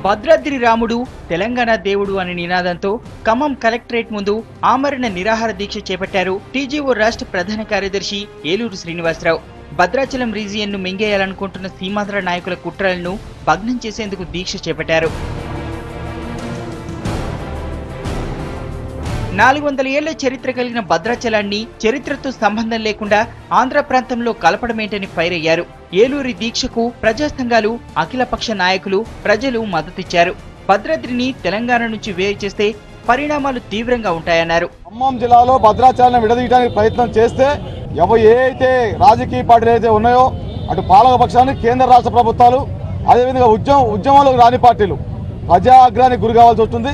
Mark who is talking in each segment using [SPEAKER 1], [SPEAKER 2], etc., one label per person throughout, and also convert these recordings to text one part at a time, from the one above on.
[SPEAKER 1] భద్రాద్రి రాముడు తెలంగాణ దేవుడు అనే నినాదంతో ఖమ్మం కలెక్టరేట్ ముందు ఆమరణ నిరాహార దీక్ష చేపట్టారు టీజీఓ రాష్ట్ర ప్రధాన కార్యదర్శి ఏలూరు శ్రీనివాసరావు. భద్రాచలం రీజియన్ను మింగేయాలనుకుంటున్న సీమాంధ్ర నాయకుల కుట్రలను భగ్నం చేసేందుకు దీక్ష చేపట్టారు. 400 ఏళ్ల చరిత్ర కలిగిన భద్రాచలాన్ని చరిత్రతో సంబంధం లేకుండా ఆంధ్ర ప్రాంతంలో కలపడమేంటని ఫైర్ అయ్యారు. ఏలూరి దీక్షకు ప్రజా సంఘాలు, అఖిలపక్ష నాయకులు, ప్రజలు మద్దతిచ్చారు. భద్రాద్రిని తెలంగాణ నుంచి వేరు చేస్తే పరిణామాలు తీవ్రంగా ఉంటాయన్నారు.
[SPEAKER 2] ఖమ్మం జిల్లాలో భద్రాచలాన్ని విడదీయడానికి ప్రయత్నం చేస్తే ఏ అయితే రాజకీయ పార్టీలు అయితే ఉన్నాయో అటు పాలక పక్షానికి కేంద్ర రాష్ట్ర ప్రభుత్వాలు, అదేవిధంగా ఉద్యమాలకు రాని పార్టీలు ప్రజా ఆగ్రహానికి గురి కావాల్సి వస్తుంది.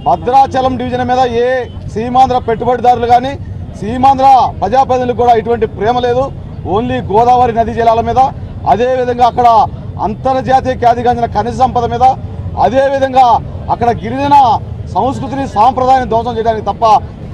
[SPEAKER 2] భద్రాచలం డివిజన్ మీద ఏ సీమాంధ్ర పెట్టుబడిదారులు కానీ సీమాంధ్ర ప్రజాప్రతినిధులకు కూడా ఇటువంటి ప్రేమ లేదు. ఓన్లీ గోదావరి నదీ జలాల మీద, అదేవిధంగా అక్కడ అంతర్జాతీయ ఖ్యాతిగాంచిన ఖనిజ సంపద మీద, అదేవిధంగా అక్కడ గిరిజన సంస్కృతిని సాంప్రదాయాన్ని ధ్వంసం చేయడానికి తప్ప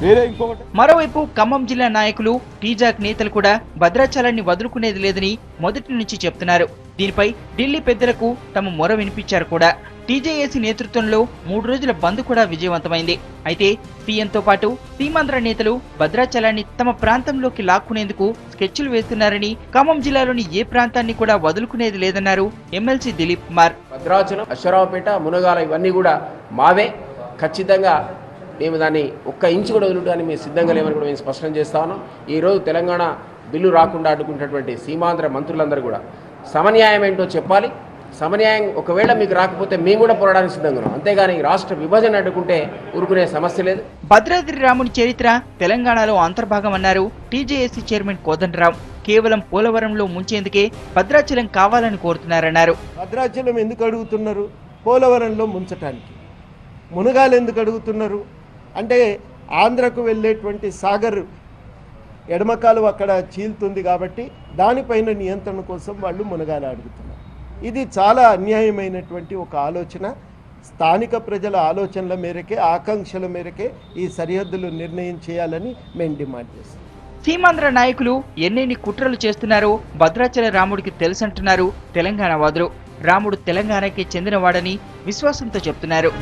[SPEAKER 2] వేరే ఇంకొకటి.
[SPEAKER 1] మరోవైపు ఖమ్మం జిల్లా నాయకులు, టీజాక్ నేతలు కూడా భద్రాచలాన్ని వదులుకునేది లేదని మొదటి నుంచి చెప్తున్నారు. దీనిపై ఢిల్లీ పెద్దలకు తమ మొర వినిపించారు కూడా. టీజేఏసీ నేతృత్వంలో 3 రోజుల బంద్ కూడా విజయవంతమైంది. అయితే సీఎంతో పాటు సీమాంధ్ర నేతలు భద్రాచలాన్ని తమ ప్రాంతంలోకి లాక్కునేందుకు స్కెచ్లు వేస్తున్నారని, ఖమ్మం జిల్లాలోని ఏ ప్రాంతాన్ని కూడా వదులుకునేది లేదన్నారు ఎమ్మెల్సీ దిలీప్ కుమార్.
[SPEAKER 3] భద్రాచలం, అశ్వరావుపేట, మునగాల ఇవన్నీ కూడా మావే. ఖచ్చితంగా మేము దాన్ని ఒక్క ఇంచు కూడా వదులుటానికి మేము సిద్ధంగా లేమని కూడా మేము స్పష్టం చేస్తా ఉన్నాం. ఈరోజు తెలంగాణ బిల్లు రాకుండా అడ్డుకుంటున్నటువంటి సీమాంధ్ర మంత్రులందరూ కూడా సమన్యాయం ఏంటో చెప్పాలి. సమన్యాయం ఒకవేళ మీకు రాకపోతే మేము కూడా పోరాడానికి సిద్ధంగా ఉన్నాం. అంతేగాని రాష్ట్ర విభజన అడ్డుకుంటే ఊరుకునే సమస్య లేదు.
[SPEAKER 1] భద్రాద్రి రాముని చరిత్ర తెలంగాణలో అంతర్భాగం అన్నారు టీజేఏసీ చైర్మన్ కోదండరాం. కేవలం పోలవరంలో ముంచేందుకే భద్రాచలం కావాలని కోరుతున్నారన్నారు.
[SPEAKER 4] భద్రాచలం ఎందుకు అడుగుతున్నారు? పోలవరంలో ముంచటానికి. మునగాలు ఎందుకు అడుగుతున్నారు అంటే ఆంధ్రకు వెళ్ళేటువంటి సాగర్ ఎడమకాలు అక్కడ చీలుతుంది కాబట్టి దానిపైన నియంత్రణ కోసం వాళ్ళు మునగాలు అడుగుతున్నారు. ఇది చాలా అన్యాయమైనటువంటి ఒక ఆలోచన. స్థానిక ప్రజల ఆలోచనల మేరకే, ఆకాంక్షల మేరకే ఈ సరిహద్దులు నిర్ణయం చేయాలని మేము డిమాండ్ చేస్తాం.
[SPEAKER 1] సీమాంధ్ర నాయకులు ఎన్నెన్ని కుట్రలు చేస్తున్నారో భద్రాచల రాముడికి తెలుసంటున్నారు తెలంగాణ వాదులు. రాముడు తెలంగాణకి చెందినవాడని విశ్వాసంతో చెప్తున్నారు.